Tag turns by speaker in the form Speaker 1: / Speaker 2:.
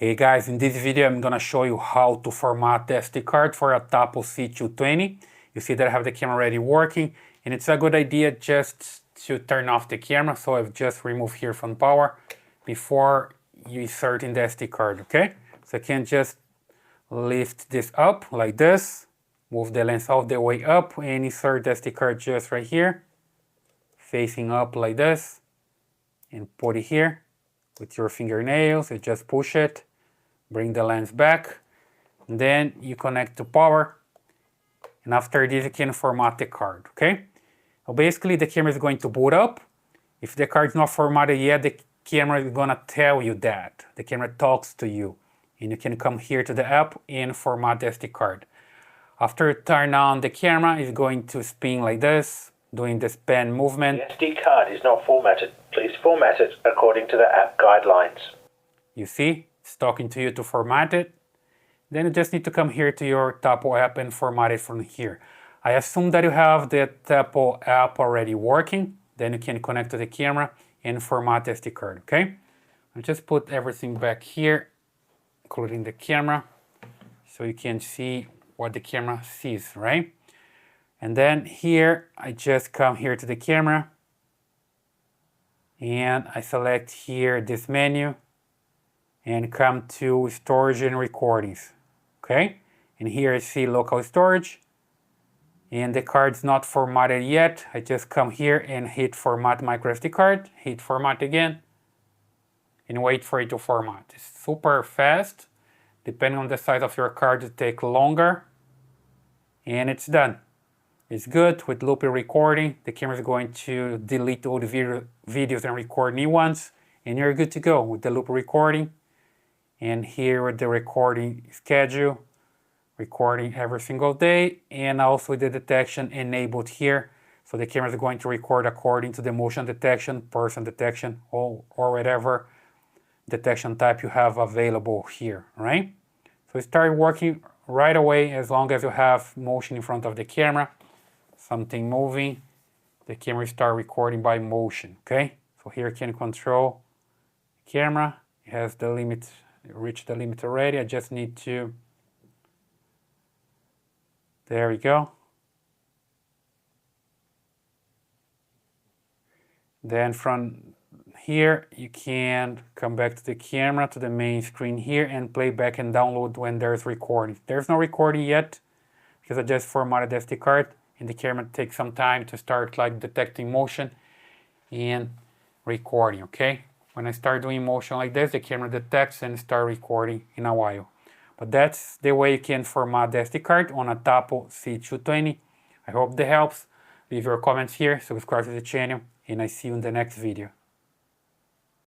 Speaker 1: Hey guys, in this video I'm gonna show you how to format the SD card for a Tapo C220. You see that I have the camera already working, and it's a good idea just to turn off the camera. So I've just removed here from power before you insert in the SD card, okay? So I can just lift this up like this, move the lens all the way up and insert the SD card just right here, facing up like this, and put it here with your fingernails. You just push it, bring the lens back, and then you connect to power, and after this you can format the card, okay? So basically the camera is going to boot up. If the card is not formatted yet, the camera is gonna tell you that. The camera talks to you, and you can come here to the app and format the SD card. After you turn on the camera, it's going to spin like this, doing this pen movement.
Speaker 2: The SD card is not formatted. Please format it according to the app guidelines.
Speaker 1: You see, it's talking to you to format it. Then you just need to come here to your Tapo app and format it from here. I assume that you have the Tapo app already working. Then you can connect to the camera and format the SD card, okay? I'll just put everything back here, including the camera, so you can see what the camera sees, right? And then here, I just come here to the camera and I select here this menu and come to storage and recordings, okay? And here I see local storage, and the card's not formatted yet. I just come here and hit format microSD card, hit format again, and wait for it to format. It's super fast. Depending on the size of your card, it takes longer, and it's done. It's good with loopy recording. The camera is going to delete all the videos and record new ones, and you're good to go with the loopy recording. And here with the recording schedule, recording every single day, and also the detection enabled here. So the camera is going to record according to the motion detection, person detection, or whatever detection type you have available here, right? So it starts working right away as long as you have motion in front of the camera, something moving, the camera start recording by motion, okay? So here you can control the camera. It has the limit, reached the limit already. I just need to, there we go. Then from here, you can come back to the camera, to the main screen here, and play back and download when there's recording. There's no recording yet, because I just formatted the SD card, and the camera takes some time to start like detecting motion and recording, okay? When I start doing motion like this, the camera detects and start recording in a while. But that's the way you can format the SD card on a Tapo C220. I hope that helps. Leave your comments here, subscribe to the channel, and I see you in the next video.